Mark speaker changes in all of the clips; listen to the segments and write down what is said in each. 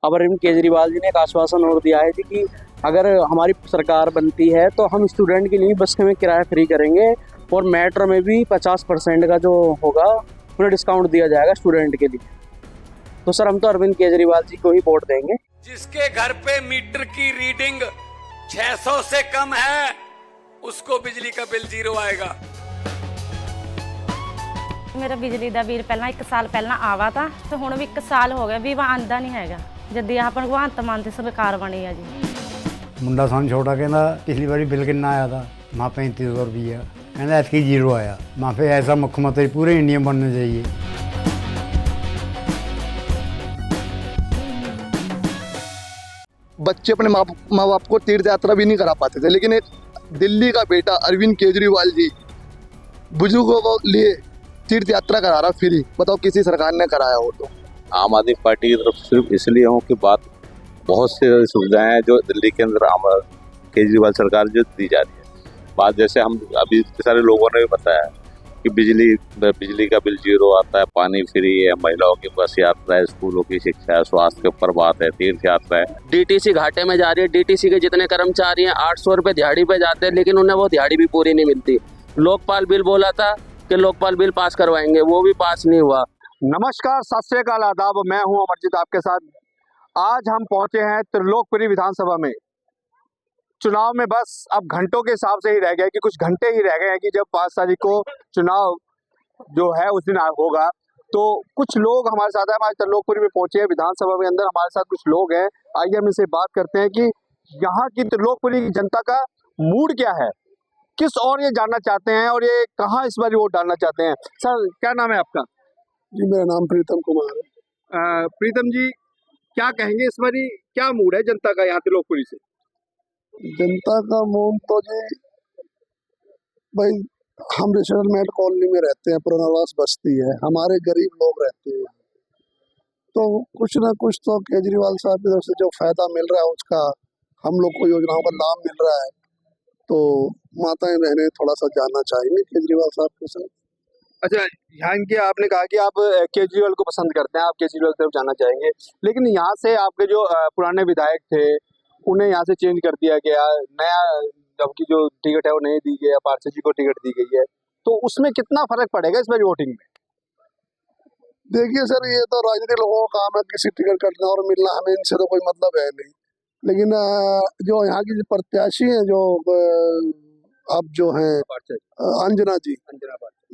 Speaker 1: अब अरविंद केजरीवाल जी ने एक आश्वासन और दिया है जी कि अगर हमारी सरकार बनती है तो हम स्टूडेंट के लिए बस में किराया फ्री करेंगे और मेट्रो में भी 50% का जो होगा उन्हें डिस्काउंट दिया जाएगा स्टूडेंट के लिए। तो सर हम तो अरविंद केजरीवाल जी को ही वोट देंगे।
Speaker 2: जिसके घर पे मीटर की रीडिंग 600 से कम है उसको बिजली का बिल 0 आएगा।
Speaker 3: मेरा बिजली का बिल पहला 1 साल पहला आवा था तो हुण भी 1 साल हो गया भी वह आंदा नहीं हैगा जदी आह भगवंत मान की सरकार बनी है जी।
Speaker 4: मुंडा सन छोटा कहना पिछली बारी बिल कितना आया था, माँ 3500 रुपया, कहना ऐसी 0 आया। माँ पे ऐसा मुख्यमंत्री पूरे इंडिया में बनना चाहिए।
Speaker 5: बच्चे अपने माँ बाप को तीर्थ यात्रा भी नहीं करा पाते थे, लेकिन एक दिल्ली का बेटा अरविंद केजरीवाल जी बुजुर्गों को लिए तीर्थ यात्रा करा रहा फ्री। बताओ किसी सरकार ने कराया हो तो?
Speaker 6: आम आदमी पार्टी की तरफ सिर्फ इसलिए हो कि बात बहुत सी सुविधाएं हैं जो दिल्ली के अंदर केजरीवाल सरकार जो दी जा रही है। बात जैसे हम अभी सारे लोगों ने भी बताया कि बिजली का बिल 0 आता है, पानी फ्री है, महिलाओं की बस यात्रा है, स्कूलों की शिक्षा है, स्वास्थ्य के ऊपर बात है, तीर्थ यात्रा है।
Speaker 1: डीटीसी घाटे में जा रही है। डीटीसी के जितने कर्मचारी हैं 800 रुपये दिहाड़ी पे जाते हैं, लेकिन उन्हें वो दिहाड़ी भी पूरी नहीं मिलती। लोकपाल बिल बोला था कि लोकपाल बिल पास करवाएंगे, वो भी पास नहीं हुआ।
Speaker 7: नमस्कार, सत श्री अकाल, आदाब। मैं हूं अमरजीत आपके साथ। आज हम पहुंचे हैं त्रिलोकपुरी विधानसभा में। चुनाव में बस अब घंटों के हिसाब से ही रह गए कि कुछ घंटे ही रह गए हैं कि जब 5 तारीख को चुनाव जो है उस दिन होगा। तो कुछ लोग हमारे साथ हैं, हमारे त्रिलोकपुरी में पहुंचे हैं विधानसभा में अंदर। हमारे साथ कुछ लोग हैं, आइए हम इनसे बात करते हैं कि यहाँ की त्रिलोकपुरी की जनता का मूड क्या है, किस और ये जानना चाहते हैं और ये कहाँ इस बार वोट डालना चाहते हैं। सर क्या नाम है आपका?
Speaker 5: जी मेरा नाम प्रीतम कुमार है।
Speaker 7: प्रीतम जी, क्या कहेंगे इस बारी क्या मूड है जनता का यहाँ त्रिलोकपुरी से?
Speaker 5: जनता का मूड तो जी भाई, हम रेसिडेंट कॉलोनी में रहते हैं, पुनर्वास बस्ती है, हमारे गरीब लोग रहते हैं, तो कुछ ना कुछ तो केजरीवाल साहब की तरफ से जो फायदा मिल रहा है उसका हम लोग को योजनाओं का लाभ मिल रहा है। तो माताएं बहनें थोड़ा सा जानना चाहेंगे केजरीवाल साहब के साथ।
Speaker 7: अच्छा, यहाँ इनके आपने कहा कि आप केजरीवाल को पसंद करते हैं, आप केजरीवाल की तरफ जाना चाहेंगे, लेकिन यहाँ से आपके जो पुराने विधायक थे उन्हें यहाँ से चेंज कर दिया गया, नया जबकि जो टिकट है वो नहीं दी गई है, पार्षद जी को टिकट दी गई है, तो उसमें कितना फर्क पड़ेगा इस बार वोटिंग में?
Speaker 5: देखिए सर, ये तो राजनीतिक लोगों का काम है, किसी टिकट कटना और मिलना, हमें इनसे तो कोई मतलब है नहीं। लेकिन जो यहाँ की प्रत्याशी हैं, जो अब जो है अंजना जी,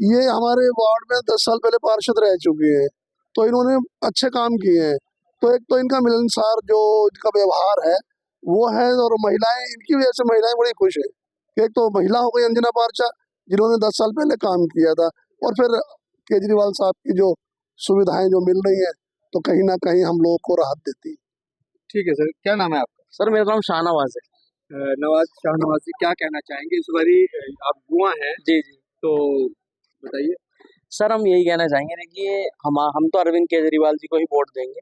Speaker 5: ये हमारे वार्ड में 10 साल पहले पार्षद रह चुकी हैं, तो इन्होंने अच्छे काम किए हैं। तो एक तो इनका मिलनसार जो इनका व्यवहार है वो है, और महिलाएं, इनकी वजह से महिलाएं बड़ी खुश है कि एक तो महिला हो गई अंजना पार्षद जिन्होंने 10 साल पहले काम किया था, और फिर केजरीवाल साहब की जो सुविधाएं जो मिल रही है तो कहीं ना कहीं हम लोगों को राहत देती।
Speaker 7: ठीक है सर, क्या नाम है आपका?
Speaker 1: सर मेरा नाम शाहनवाज है।
Speaker 7: शाहनवाज जी, क्या कहना चाहेंगे इस बारी? आप युवा हैं
Speaker 1: जी जी,
Speaker 7: तो बताइए।
Speaker 1: सर हम यही कहना चाहेंगे, देखिए हम तो अरविंद केजरीवाल जी को ही वोट देंगे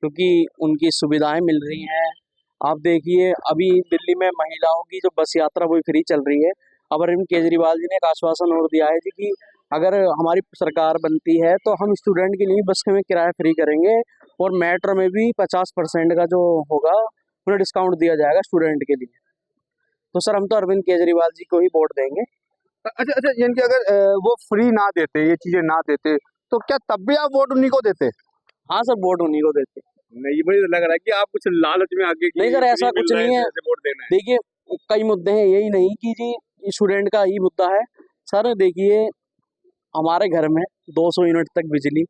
Speaker 1: क्योंकि उनकी सुविधाएं मिल रही हैं। आप देखिए अभी दिल्ली में महिलाओं की जो बस यात्रा वो फ्री चल रही है। अब अरविंद केजरीवाल जी ने एक आश्वासन और दिया है जी कि अगर हमारी सरकार बनती है तो हम स्टूडेंट के लिए बस में किराया फ्री करेंगे और मेट्रो में भी 50% का जो होगा उन्हें डिस्काउंट दिया जाएगा स्टूडेंट के लिए। तो सर हम तो अरविंद केजरीवाल जी को ही वोट देंगे।
Speaker 7: अच्छा, यानी कि अगर वो फ्री ना देते, ये चीजें ना देते, तो क्या तब भी आप वोट उन्हीं को देते?
Speaker 1: हाँ सर, वोट उन्हीं को देते।
Speaker 7: नहीं, मुझे लग रहा है कि आप कुछ लालच में आगे
Speaker 1: नहीं सर, ऐसा कुछ नहीं है।
Speaker 7: वोट देना है।
Speaker 1: देखिए कई मुद्दे हैं, यही नहीं कि जी स्टूडेंट का ही मुद्दा है। सर देखिए हमारे घर में 200 यूनिट तक बिजली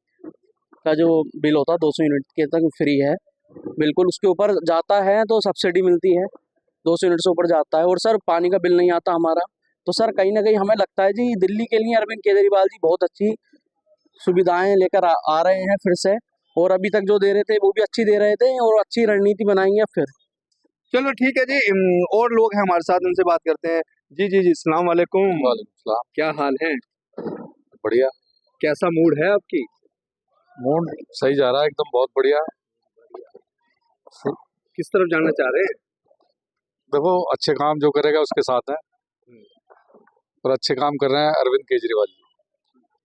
Speaker 1: का जो बिल होता है 200 यूनिट के तक फ्री है, बिल्कुल उसके ऊपर जाता है तो सब्सिडी मिलती है, 200 यूनिट से ऊपर जाता है। और सर पानी का बिल नहीं आता हमारा। तो सर कहीं ना कहीं हमें लगता है जी दिल्ली के लिए अरविंद केजरीवाल जी बहुत अच्छी सुविधाएं लेकर आ रहे हैं फिर से, और अभी तक जो दे रहे थे वो भी अच्छी दे रहे थे और अच्छी रणनीति बनाएंगे फिर।
Speaker 7: चलो ठीक है जी, और लोग हैं हमारे साथ, उनसे बात करते हैं। जी जी जी, सलाम वालेकुम।
Speaker 6: वालेकुम सलाम।
Speaker 7: क्या हाल है?
Speaker 6: बढ़िया।
Speaker 7: कैसा मूड है आपकी?
Speaker 6: मूड सही जा रहा है एकदम, बहुत बढ़िया।
Speaker 7: किस तरफ जाना चाह रहे हैं?
Speaker 6: देखो अच्छे काम जो करेगा उसके साथ है, और अच्छे काम कर रहे हैं अरविंद केजरीवाल जी।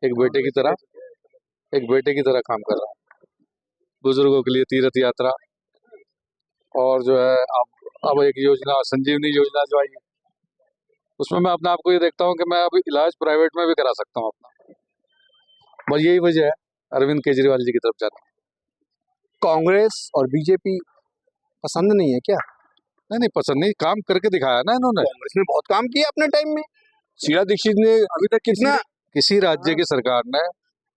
Speaker 6: एक बेटे की तरह काम कर रहा है। बुजुर्गों के लिए तीर्थ यात्रा,
Speaker 8: और जो है अब एक योजना संजीवनी योजना जो आई है, उसमें मैं अपने आप को ये देखता हूँ कि मैं अभी इलाज प्राइवेट में भी करा सकता हूँ अपना। बस यही वजह है अरविंद केजरीवाल जी की तरफ जाने की।
Speaker 7: कांग्रेस और बीजेपी पसंद नहीं है क्या?
Speaker 8: नहीं पसंद नहीं, काम करके दिखाया ना इन्होंने।
Speaker 7: कांग्रेस ने बहुत काम किया अपने टाइम में। शीला दीक्षित ने अभी तक कितना
Speaker 8: किसी राज्य की सरकार ने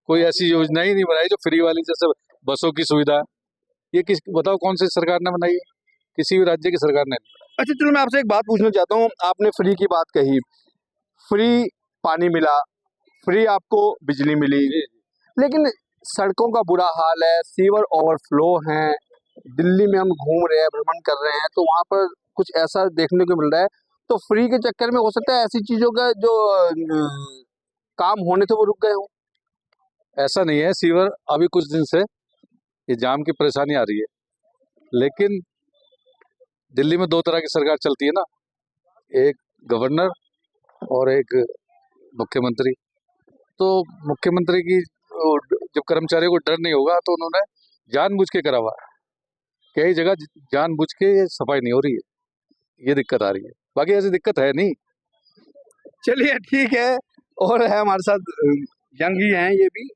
Speaker 8: कोई ऐसी योजना ही नहीं बनाई जो फ्री वाली, जैसे बसों की सुविधा, ये किस बताओ कौन सी सरकार ने बनाई है? किसी भी राज्य की सरकार ने नहीं।
Speaker 7: अच्छा चलो मैं आपसे एक बात पूछना चाहता हूँ। आपने फ्री की बात कही, फ्री पानी मिला, फ्री आपको बिजली मिली, लेकिन सड़कों का बुरा हाल है, सीवर ओवरफ्लो हैं। दिल्ली में हम घूम रहे हैं, भ्रमण कर रहे हैं, तो वहाँ पर कुछ ऐसा देखने को मिल रहा है। तो फ्री के चक्कर में हो सकता है ऐसी चीजों का जो काम होने थे वो रुक गए हों।
Speaker 8: ऐसा नहीं है, सीवर अभी कुछ दिन से ये जाम की परेशानी आ रही है, लेकिन दिल्ली में दो तरह की सरकार चलती है ना, एक गवर्नर और एक मुख्यमंत्री। तो मुख्यमंत्री की जब कर्मचारियों को डर नहीं होगा तो उन्होंने जानबूझ के करा हुआ है। कई जगह जानबूझ के सफाई नहीं हो रही है, ये दिक्कत आ रही है, बाकी ऐसी दिक्कत है नहीं।
Speaker 7: चलिए ठीक है। और है हमारे साथ यंग ही हैं ये भी।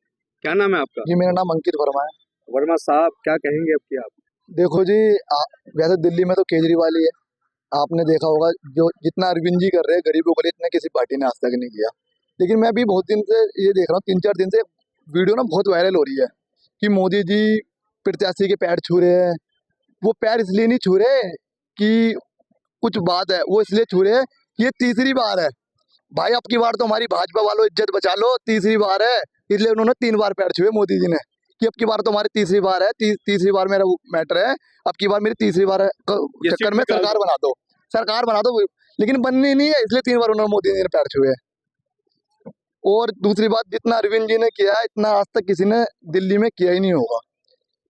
Speaker 7: क्या नाम है आपका?
Speaker 5: जी मेरा नाम अंकित वर्मा है।
Speaker 7: वर्मा साहब, क्या कहेंगे अब की आप?
Speaker 5: देखो जी, वैसे दिल्ली में तो केजरीवाल ही है। आपने देखा होगा जो जितना अरविंद जी कर रहे हैं गरीबों के लिए, इतना किसी पार्टी ने आज तक नहीं किया। लेकिन मैं भी बहुत दिन से ये देख रहा हूँ, 3-4 दिन से वीडियो ना बहुत वायरल हो रही है कि मोदी जी प्रत्याशी के पैर छू रहे हैं। वो पैर इसलिए नहीं छू रहे कि कुछ बात है, वो इसलिए छू रहे हैं कि ये तीसरी बार है। भाई अब की बार तो हमारी भाजपा वालों इज्जत बचा लो, तीसरी बार है, इसलिए उन्होंने 3 बार पैर छुए मोदी जी ने कि अब की बार तो हमारी तीसरी बार है, तीसरी बार मेरा मैटर है, अब की बार मेरी तीसरी बार है, चक्कर में सरकार बना दो, सरकार बना दो। लेकिन बननी नहीं है, इसलिए 3 बार उन्होंने मोदी जी ने पैर छुए। और दूसरी बात, जितना अरविंद जी ने किया है इतना आज तक किसी ने दिल्ली में किया ही नहीं होगा।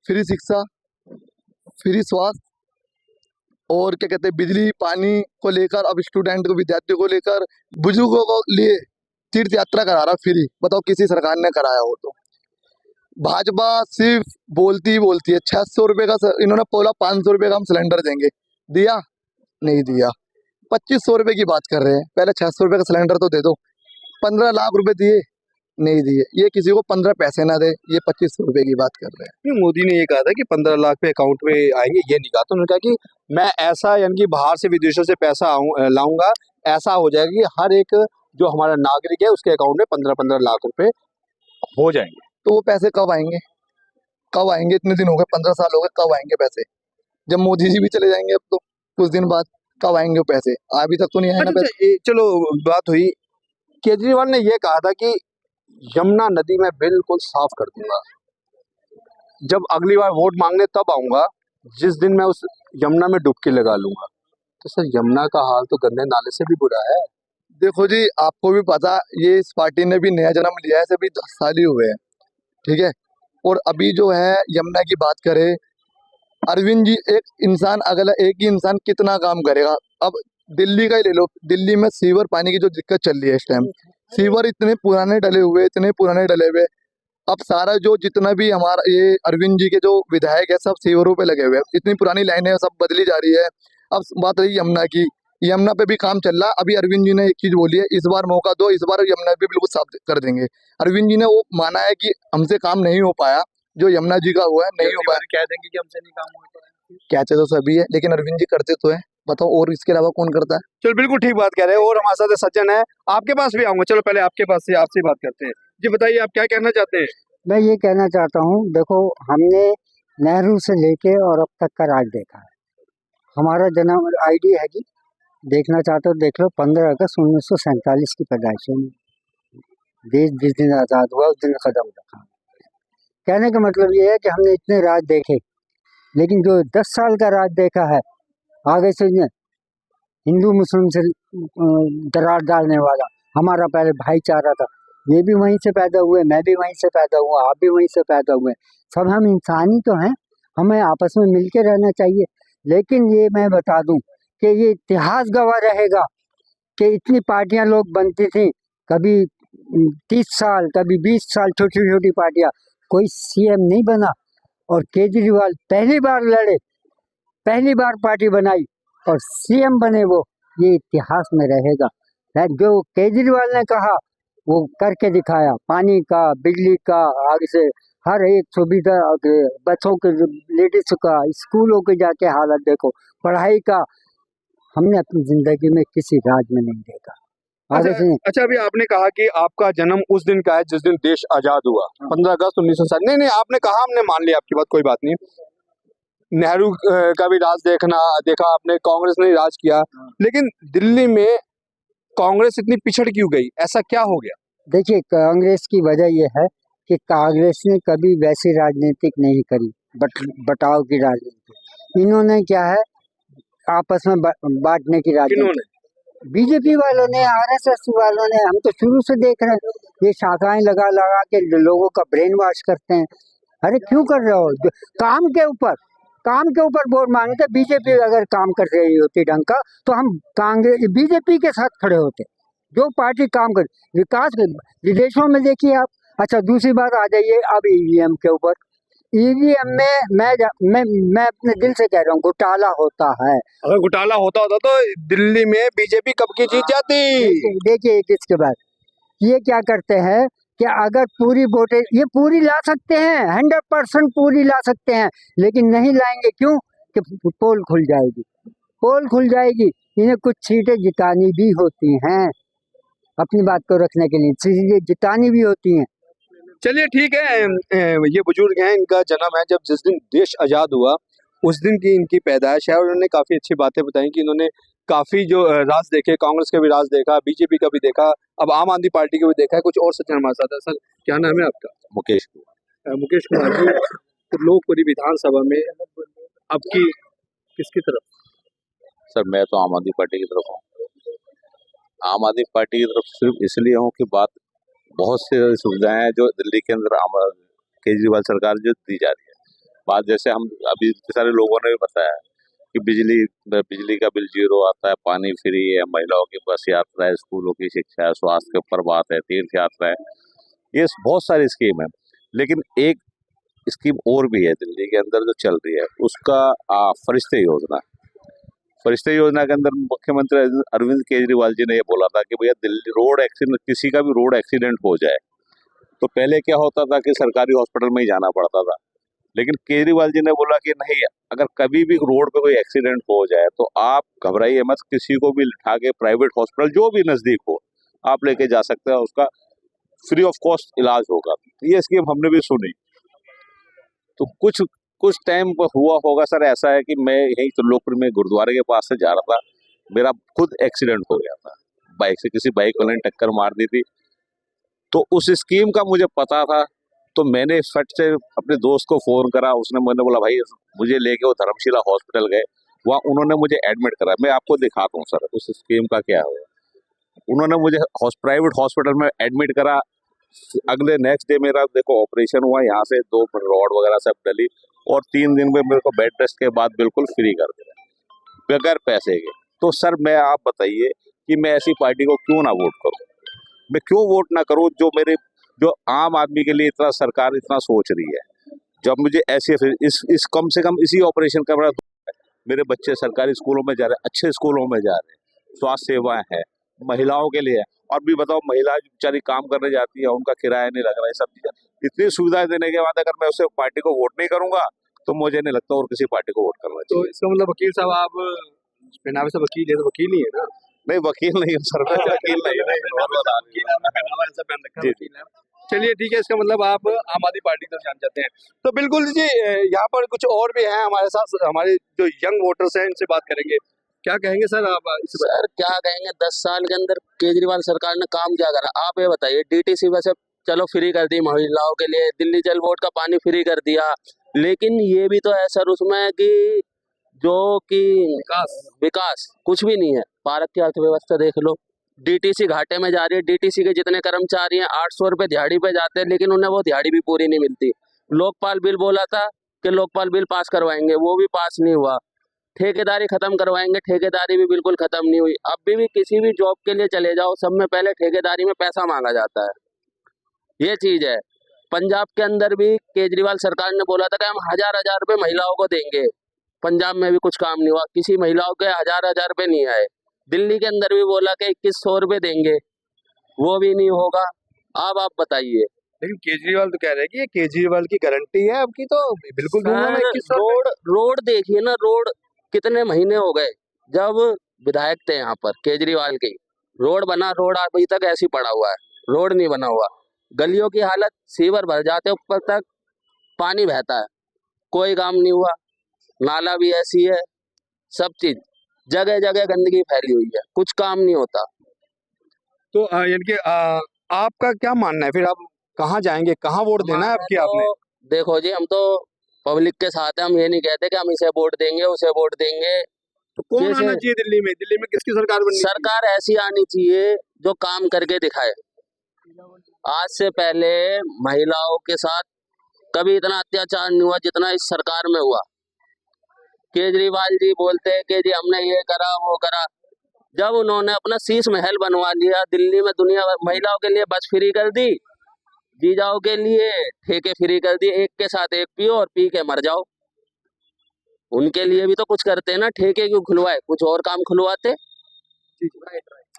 Speaker 5: फ्री शिक्षा, फ्री स्वास्थ्य और क्या कहते हैं बिजली पानी को लेकर, अब स्टूडेंट को विद्यार्थियों को लेकर, बुजुर्गों को लिए तीर्थ यात्रा करा रहा फ्री। बताओ किसी सरकार ने कराया हो तो? भाजपा सिर्फ बोलती ही बोलती है। 600 रुपये का इन्होंने बोला 500 रुपये का हम सिलेंडर देंगे, दिया नहीं दिया। 2500 रुपये की बात कर रहे हैं, पहले 600 रुपये का सिलेंडर तो दे दो। 15 लाख रुपए दिए नहीं दिए। ये किसी को 15 पैसे ना दे, ये 2500 रुपये की बात कर रहे हैं।
Speaker 7: नहीं, मोदी ने ये कहा था कि 15 लाख पे अकाउंट में आएंगे, ये नहीं कहा। तो उन्होंने कहा कि मैं ऐसा यानी कि बाहर से विदेशों से पैसा लाऊंगा, ऐसा हो जाएगा कि हर एक जो हमारा नागरिक है उसके अकाउंट में 15-15 लाख रुपए हो जाएंगे।
Speaker 5: तो वो पैसे कब आएंगे? कब आएंगे? इतने दिन हो गए, 15 साल हो गए, कब आएंगे पैसे? जब मोदी जी भी चले जाएंगे अब तो कुछ दिन बाद, कब आएंगे वो पैसे? अभी तक तो नहीं आए ना पैसे।
Speaker 7: चलो बात हुई, केजरीवाल ने ये कहा था कि यमुना नदी मैं बिल्कुल साफ कर दूंगा, जब अगली बार वोट मांगने तब आऊंगा जिस दिन मैं उस यमुना में डुबकी लगा लूंगा। तो सर यमुना का हाल तो गंदे नाले से भी बुरा है।
Speaker 5: देखो जी, आपको भी पता, ये इस पार्टी ने भी नया जन्म लिया है, अभी 10 साल ही हुए हैं, ठीक है। और अभी जो है यमुना की बात करें, अरविंद जी एक इंसान, अगला एक ही इंसान कितना काम करेगा? अब दिल्ली का ही ले लो, दिल्ली में सीवर पानी की जो दिक्कत चल रही है इस टाइम, सीवर इतने पुराने डले हुए, अब सारा जो जितना भी हमारा ये अरविंद जी के जो विधायक है सब सीवरों पे लगे हुए हैं, इतनी पुरानी लाइनें सब बदली जा रही है। अब बात रही यमुना की, यमुना पे भी काम चल रहा है। अभी अरविंद जी ने एक चीज बोली है, इस बार मौका दो, इस बार यमुना भी बिल्कुल साफ कर देंगे। अरविंद जी ने वो माना है कि हमसे काम नहीं हो पाया, जो यमुना जी का हुआ है नहीं हो पाया।
Speaker 7: कह देंगे कि हमसे नहीं काम हो पाया,
Speaker 5: कहते तो सभी है, लेकिन अरविंद जी करते तो है। बताओ और इसके अलावा कौन करता है?
Speaker 7: चलो बिल्कुल ठीक बात कह रहे हैं। और हमारे साथ सज्जन है, आपके पास भी आऊंगा। चलो पहले आपके पास से आपसे बात करते हैं। जी बताइए, आप क्या कहना चाहते हैं?
Speaker 9: मैं ये कहना चाहता हूँ, देखो हमने नेहरू से लेके और अब तक का राज देखा है। हमारा जन्म आईडी है कि देखना चाहते हो देख लो, 15 अगस्त 1947 की पैदाइश है। देश जिस दिन आज़ाद हुआ उस दिन कदम रखा। कहने का मतलब ये है कि हमने इतने राज देखे, लेकिन जो 10 साल का राज देखा है, आगे से हिंदू मुस्लिम से दरार डालने वाला, हमारा पहले भाईचारा था, ये भी वहीं से पैदा हुए, मैं भी वहीं से पैदा हुआ, आप भी वहीं से पैदा हुए, सब हम इंसान ही तो हैं, हमें आपस में मिल के रहना चाहिए। लेकिन ये मैं बता दूं कि ये इतिहास गवाह रहेगा कि इतनी पार्टियां लोग बनती थी, कभी 30 साल कभी 20 साल छोटी छोटी पार्टियां, कोई सीएम नहीं बना। और केजरीवाल पहली बार लड़े पहली बार पार्टी बनाई और सीएम बने वो, ये इतिहास में रहेगा। जो केजरीवाल ने कहा वो करके दिखाया, पानी का, बिजली का, आगे से हर एक सुविधा, बच्चों के, लेडीज का, स्कूलों के जाके हालत देखो, पढ़ाई का, हमने अपनी जिंदगी में किसी राज्य में नहीं देखा। आगे से
Speaker 7: अच्छा, अभी आपने कहा कि आपका जन्म उस दिन का है जिस दिन देश आजाद हुआ, 15 अगस्त 1960। नहीं, आपने कहा, हमने मान लिया आपकी बात, कोई बात नहीं। नेहरू का भी राज देखा आपने, कांग्रेस ने राज किया, लेकिन दिल्ली में कांग्रेस इतनी पिछड़ क्यों गई? ऐसा क्या हो गया?
Speaker 9: देखिए, कांग्रेस की वजह यह है कि कांग्रेस ने कभी वैसी राजनीतिक नहीं करी, बटाव की राजनीति। इन्होंने क्या है, आपस में बांटने की राजनीति। बीजेपी वालों ने, आरएसएस वालों ने, हम तो शुरू से देख रहे हैं, ये शाखाएं लगा लगा के लोगों का ब्रेन वॉश करते हैं। अरे क्यों कर रहे हो? काम के ऊपर वोट मांगते। बीजेपी अगर काम कर रही होती ढंग का तो हम कांग्रेस बीजेपी के साथ खड़े होते। जो पार्टी काम कर, विकास कर, विदेशों में देखिए आप। अच्छा, दूसरी बात आ जाइए अब ईवीएम के ऊपर। ईवीएम में मैं अपने दिल से कह रहा हूँ, घोटाला होता है।
Speaker 7: अगर घोटाला होता तो दिल्ली में बीजेपी कब की जीत जाती।
Speaker 9: देखिए किसके बाद ये क्या करते हैं कि अगर पूरी वोटें ये पूरी ला सकते हैं, 100% पूरी ला सकते हैं, लेकिन नहीं लाएंगे। क्यों? कि पोल खुल जाएगी। इन्हें कुछ सीटें जितानी भी होती हैं, अपनी बात को रखने के लिए सीटें जितानी भी होती हैं।
Speaker 7: चलिए ठीक है, ये बुजुर्ग हैं, इनका जन्म है जब जिस दिन देश आजाद हुआ, उस दिन की इनकी पैदाइश है, और उन्होंने काफी अच्छी बातें बताई कि इन्होंने काफी जो राज देखे, कांग्रेस का भी राज देखा, बीजेपी का भी देखा, अब आम आदमी पार्टी का भी देखा है। कुछ और सज्जन हमारे साथ है। सर, क्या नाम है आपका?
Speaker 6: मुकेश
Speaker 7: मुकेश कुमार जी, त्रिलोकपुरी विधानसभा में अब की किसकी तरफ?
Speaker 6: सर, मैं तो आम आदमी पार्टी की तरफ हूँ। आम आदमी पार्टी की तरफ सिर्फ इसलिए हूँ कि बहुत सी सुविधाएं हैं जो दिल्ली के अंदर केजरीवाल सरकार जो दी जा रही है। बात जैसे हम अभी सारे लोगों ने भी बताया कि बिजली का बिल 0 आता है, पानी फ्री है, महिलाओं की बस यात्रा है, स्कूलों की शिक्षा है, स्वास्थ्य के ऊपर बात है, तीर्थ यात्रा है, ये बहुत सारी स्कीम है। लेकिन एक स्कीम और भी है दिल्ली के अंदर जो चल रही है, उसका फरिश्ते योजना के अंदर मुख्यमंत्री अरविंद केजरीवाल जी ने ये बोला था कि भैया दिल्ली रोड एक्सीडेंट, किसी का भी रोड एक्सीडेंट हो जाए तो पहले क्या होता था कि सरकारी हॉस्पिटल में ही जाना पड़ता था, लेकिन केजरीवाल जी ने बोला कि नहीं, अगर कभी भी रोड पे कोई एक्सीडेंट हो जाए तो आप घबराइए मत, किसी को भी लिटा के प्राइवेट हॉस्पिटल जो भी नजदीक हो आप लेके जा सकते हैं, उसका फ्री ऑफ कॉस्ट इलाज होगा। ये स्कीम हमने भी सुनी। तो कुछ टाइम हुआ होगा सर, ऐसा है कि मैं यहीं त्रिलोकपुर में गुरुद्वारे के पास से जा रहा था, मेरा खुद एक्सीडेंट हो गया था, बाइक से किसी बाइक वाले ने टक्कर मार दी थी। तो उस स्कीम का मुझे पता था, तो मैंने फट से अपने दोस्त को फोन करा, मैंने बोला भाई मुझे लेके वो धर्मशिला हॉस्पिटल गए, वहाँ उन्होंने मुझे एडमिट करा। मैं आपको दिखाता हूँ सर उस स्कीम का क्या हुआ। उन्होंने मुझे प्राइवेट हॉस्पिटल में एडमिट करा, अगले नेक्स्ट डे मेरा देखो ऑपरेशन हुआ, यहाँ से 2 रॉड वगैरह सब डली, और 3 दिन में मेरे को बेड रेस्ट के बाद बिल्कुल फ्री कर दिया बगैर पैसे के। तो सर मैं आप बताइए कि मैं ऐसी पार्टी को क्यों ना वोट करूं, मैं क्यों वोट ना करूं जो आम आदमी के लिए इतना सरकार इतना सोच रही है। जब मुझे ऐसे इस कम से कम इसी ऑपरेशन का मेरे बच्चे सरकारी स्कूलों में जा रहे हैं, अच्छे स्कूलों में जा रहे हैं, स्वास्थ्य सेवाएं हैं, महिलाओं के लिए। और भी बताओ, महिला बेचारी काम करने जाती है, उनका किराया नहीं लग रहा है, सब चीजें, इतनी सुविधाएं देने के बाद अगर मैं उसे पार्टी को वोट नहीं करूंगा तो मुझे नहीं लगता और किसी पार्टी को वोट करना चाहिए।
Speaker 7: तो इसका मतलब वकील साहब, आप पहनावे से वकील है तो वकील ही है ना?
Speaker 6: नहीं, वकील नहीं हूँ सर, मैं वकील नहीं हूँ।
Speaker 7: चलिए ठीक है, इसका मतलब आप आम आदमी पार्टी को जान जाते हैं। तो बिल्कुल जी, यहाँ पर कुछ और भी हैं हमारे साथ, हमारे जो यंग वोटर्स हैं, इनसे बात करेंगे। क्या कहेंगे सर आप?
Speaker 1: सर क्या कहेंगे, 10 साल के अंदर केजरीवाल सरकार ने काम क्या करा आप ये बताइए। डीटीसी वैसे चलो फ्री कर दी महिलाओं के लिए, दिल्ली जल बोर्ड का पानी फ्री कर दिया, लेकिन ये भी तो है सर उसमें कि जो कि विकास कुछ भी नहीं है। पार्क की अर्थव्यवस्था देख लो, डीटीसी घाटे में जा रही है, डीटीसी के जितने कर्मचारी हैं 800 रुपए दिहाड़ी पे जाते हैं, लेकिन उन्हें वो दिहाड़ी भी पूरी नहीं मिलती। लोकपाल बिल बोला था कि लोकपाल बिल पास करवाएंगे, वो भी पास नहीं हुआ। ठेकेदारी खत्म करवाएंगे, ठेकेदारी भी बिल्कुल खत्म नहीं हुई। अब भी किसी भी जॉब के लिए चले जाओ, सब में पहले ठेकेदारी में पैसा मांगा जाता है। ये चीज है। पंजाब के अंदर भी केजरीवाल सरकार ने बोला था कि हम 1000 रुपए महिलाओं को देंगे, पंजाब में भी कुछ काम नहीं हुआ, किसी महिलाओं के 1000 रुपए नहीं आए। दिल्ली के अंदर भी बोला कि 2100 रुपए देंगे, वो भी नहीं होगा। अब आप बताइए।
Speaker 7: लेकिन केजरीवाल तो कह रहे हैं कि ये केजरीवाल की गारंटी है, अब की तो बिल्कुल दूंगा मैं
Speaker 1: सर,
Speaker 7: 2100
Speaker 1: रोड देखिए ना, रोड कितने महीने हो गए जब विधायक थे यहाँ पर केजरीवाल के, रोड बना, रोड अभी तक ऐसी पड़ा हुआ है, रोड नहीं बना हुआ। गलियों की हालत, सीवर भर जाते ऊपर तक पानी बहता है, कोई काम नहीं हुआ। नाला भी ऐसी है, सब चीज जगह जगह गंदगी फैली हुई है, कुछ काम नहीं होता।
Speaker 7: तो यानी कि आपका क्या मानना है फिर, आप कहाँ जाएंगे, कहाँ वोट देना है आपकी आपने?
Speaker 1: देखो जी, हम तो पब्लिक के साथ हैं, हम ये नहीं कहते कि हम इसे वोट देंगे उसे वोट देंगे।
Speaker 7: तो कौन
Speaker 1: जैसे-
Speaker 7: आना चाहिए दिल्ली में? दिल्ली में किसकी सरकार बननी चाहिए?
Speaker 1: सरकार ऐसी आनी चाहिए जो काम करके दिखाए। आज से पहले महिलाओं के साथ कभी इतना अत्याचार नहीं हुआ जितना इस सरकार में हुआ। केजरीवाल जी बोलते हैं कि जी हमने ये करा वो करा, जब उन्होंने अपना शीश महल बनवा लिया दिल्ली में, दुनिया महिलाओं के लिए बस फ्री कर दी, जीजाओं के लिए ठेके फ्री कर दिए, एक के साथ एक पियो और पी के मर जाओ। उनके लिए भी तो कुछ करते हैं ना, ठेके क्यों खुलवाए, कुछ और काम खुलवाते।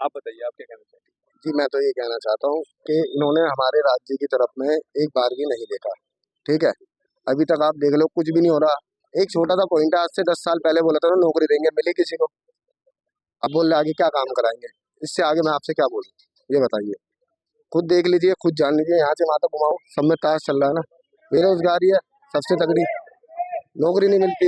Speaker 7: आप बताइए, आप क्या कहना चाहते हैं?
Speaker 5: जी, मैं तो ये कहना चाहता हूँ कि इन्होंने हमारे राज्य की तरफ में एक बार भी नहीं देखा। ठीक है, अभी तक आप देख लो कुछ भी नहीं हो रहा। एक छोटा सा पॉइंट है, आज से 10 साल पहले बोला था ना नौकरी देंगे, मिली किसी को? अब बोल रहे आगे क्या काम कराएंगे? इससे आगे मैं आपसे क्या बोलूं, ये बताइए। खुद देख लीजिए, खुद जान लीजिए, यहाँ से माता घुमाओ, सब में ताश चल रहा है ना। बेरोजगारी है सबसे तगड़ी, नौकरी नहीं मिलती,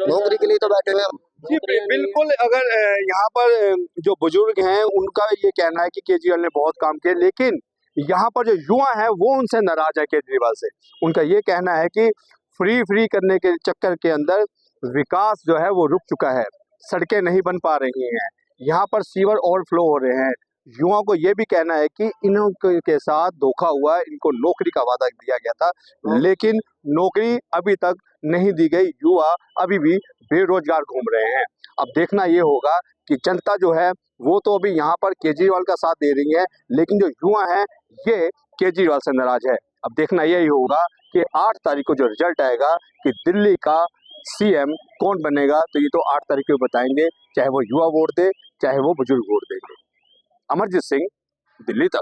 Speaker 5: नौकरी के लिए तो बैठे हुए हम।
Speaker 7: जी बिल्कुल, अगर यहाँ पर जो बुजुर्ग हैं उनका ये कहना है कि केजरीवाल ने बहुत काम किया, लेकिन यहाँ पर जो युवा हैं वो उनसे नाराज है केजरीवाल से। उनका ये कहना है कि फ्री करने के चक्कर के अंदर विकास जो है वो रुक चुका है, सड़कें नहीं बन पा रही हैं, यहाँ पर सीवर ओवरफ्लो हो रहे हैं। युवाओं को ये भी कहना है कि इन्हों के साथ धोखा हुआ है, इनको नौकरी का वादा दिया गया था लेकिन नौकरी अभी तक नहीं दी गई, युवा अभी भी बेरोजगार घूम रहे हैं। अब देखना ये होगा कि जनता जो है वो तो अभी यहाँ पर केजरीवाल का साथ दे रही है, लेकिन जो युवा हैं ये केजरीवाल से नाराज है। अब देखना यही होगा कि 8 तारीख को जो रिजल्ट आएगा कि दिल्ली का सीएम कौन बनेगा, तो ये तो 8 तारीख को बताएंगे, चाहे वो युवा वोट दे चाहे वो बुजुर्ग वोट देंगे। अमरजीत सिंह, दिल्ली तक।